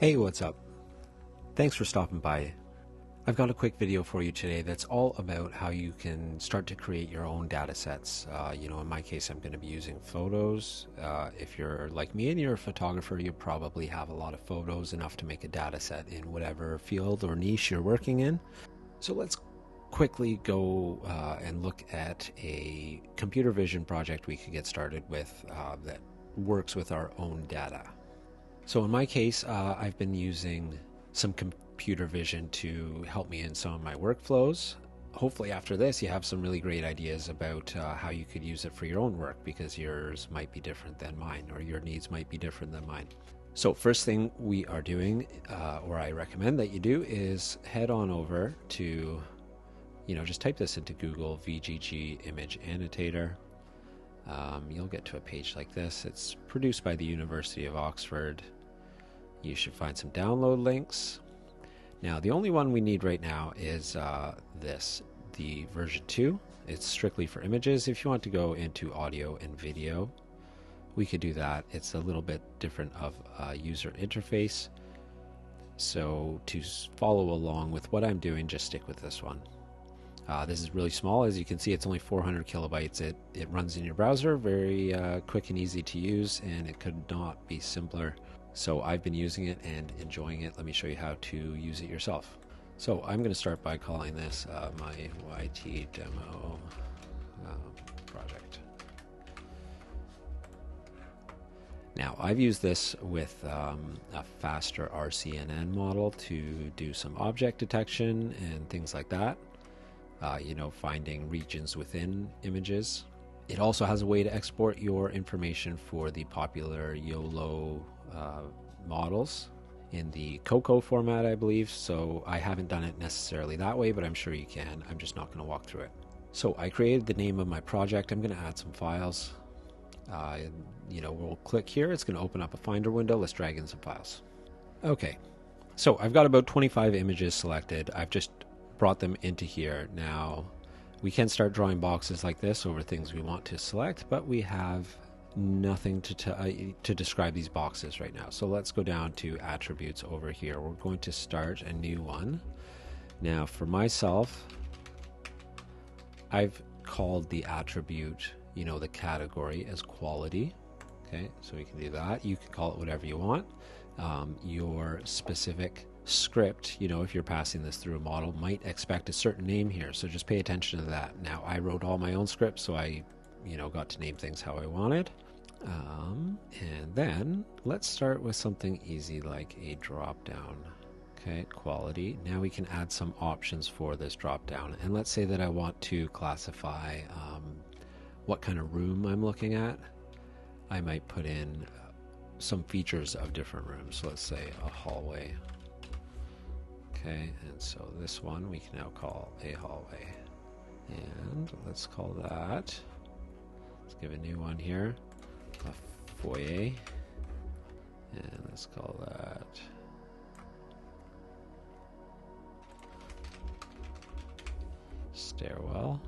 Hey, what's up? Thanks for stopping by. I've got a quick video for you today that's all about how you can start to create your own data sets. In my case, I'm going to be using photos. If you're like me and you're a photographer, you probably have a lot of photos, enough to make a data set in whatever field or niche you're working in. So let's quickly go and look at a computer vision project we could get started with that works with our own data. So in my case, I've been using some computer vision to help me in some of my workflows. Hopefully after this you have some really great ideas about how you could use it for your own work, because yours might be different than mine, or your needs might be different than mine. So first thing we are doing, or I recommend that you do, is head on over to, just type this into Google, VGG Image Annotator. You'll get to a page like this. It's produced by the University of Oxford. You should find some download links. Now, the only one we need right now is the version 2. It's strictly for images. If you want to go into audio and video, we could do that. It's a little bit different of a user interface. So to follow along with what I'm doing, just stick with this one. This is really small. As you can see, it's only 400 kilobytes. It runs in your browser, very quick and easy to use, and it could not be simpler. So I've been using it and enjoying it. Let me show you how to use it yourself. So I'm going to start by calling this my YT demo project. Now, I've used this with a faster RCNN model to do some object detection and things like that. Finding regions within images. It also has a way to export your information for the popular YOLO models in the COCO format, I believe. So I haven't done it necessarily that way, but I'm sure you can. I'm just not going to walk through it. So I created the name of my project. I'm going to add some files. We'll click here. It's going to open up a Finder window. Let's drag in some files. Okay, so I've got about 25 images selected. I've just brought them into here. Now we can start drawing boxes like this over things we want to select, but we have nothing to describe these boxes right now. So let's go down to attributes over here. We're going to start a new one. Now for myself, I've called the attribute, the category, as quality. Okay, so we can do that. You can call it whatever you want. Your specific script, if you're passing this through a model, might expect a certain name here, so just pay attention to that. Now I wrote all my own scripts, so I got to name things how I wanted. And then let's start with something easy like a drop down. Okay, quality. Now we can add some options for this drop down, and let's say that I want to classify what kind of room I'm looking at. I might put in some features of different rooms. So let's say a hallway. Okay, and so this one we can now call a hallway, and let's call that, let's give a new one here, a foyer, and let's call that stairwell.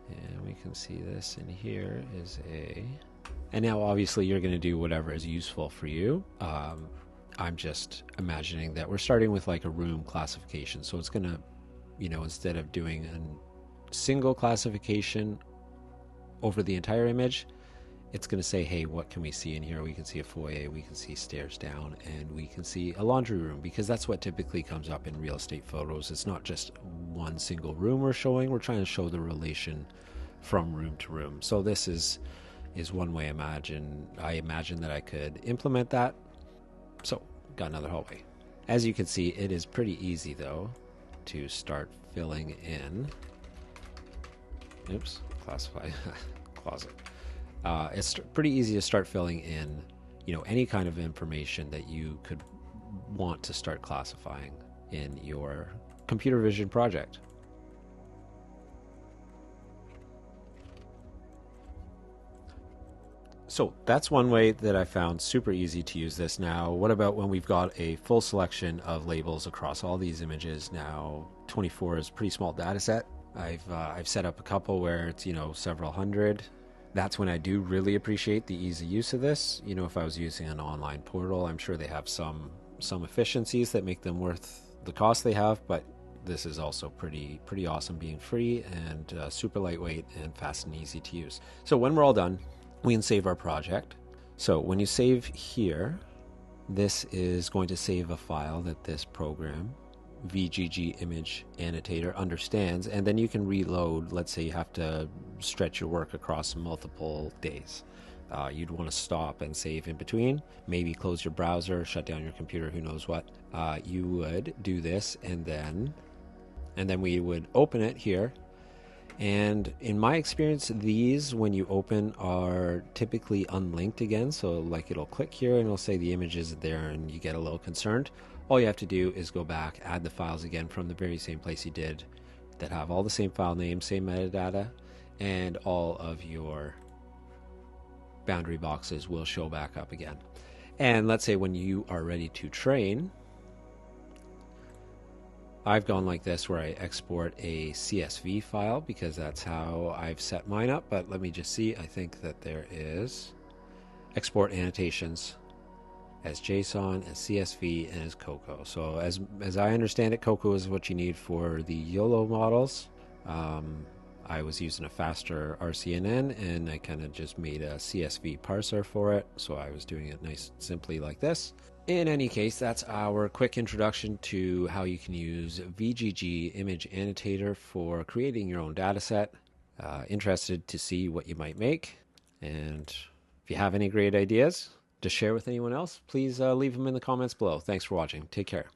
And we can see this in here is and now obviously you're going to do whatever is useful for you. I'm just imagining that we're starting with like a room classification. So it's going to, instead of doing a single classification over the entire image, it's going to say, hey, what can we see in here? We can see a foyer, we can see stairs down, and we can see a laundry room, because that's what typically comes up in real estate photos. It's not just one single room we're showing. We're trying to show the relation from room to room. So this is one way I imagine that I could implement that. So got another hallway. As you can see, it is pretty easy though to start filling in. Oops, classify closet. It's pretty easy to start filling in, any kind of information that you could want to start classifying in your computer vision project. So that's one way that I found super easy to use this. Now, what about when we've got a full selection of labels across all these images? Now, 24 is a pretty small data set. I've set up a couple where it's, several hundred. That's when I do really appreciate the easy use of this. You know, if I was using an online portal, I'm sure they have some efficiencies that make them worth the cost they have, but this is also pretty awesome being free and super lightweight and fast and easy to use. So when we're all done, we can save our project. So when you save here, this is going to save a file that this program, VGG Image Annotator, understands, and then you can reload. Let's say you have to stretch your work across multiple days. You'd want to stop and save in between, maybe close your browser, shut down your computer, who knows what. You would do this, and then we would open it here. And in my experience, these, when you open, are typically unlinked again. So like it'll click here and it'll say the image isn't there and you get a little concerned. All you have to do is go back, add the files again from the very same place you did, that have all the same file name, same metadata, and all of your boundary boxes will show back up again. And let's say when you are ready to train, I've gone like this where I export a CSV file because that's how I've set mine up, but let me just see. I think that there is export annotations as JSON, as CSV, and as COCO. So as I understand it, COCO is what you need for the YOLO models. I was using a faster RCNN and I kind of just made a CSV parser for it. So I was doing it nice simply like this. In any case, that's our quick introduction to how you can use VGG Image Annotator for creating your own data set. Interested to see what you might make. And if you have any great ideas to share with anyone else, please leave them in the comments below. Thanks for watching. Take care.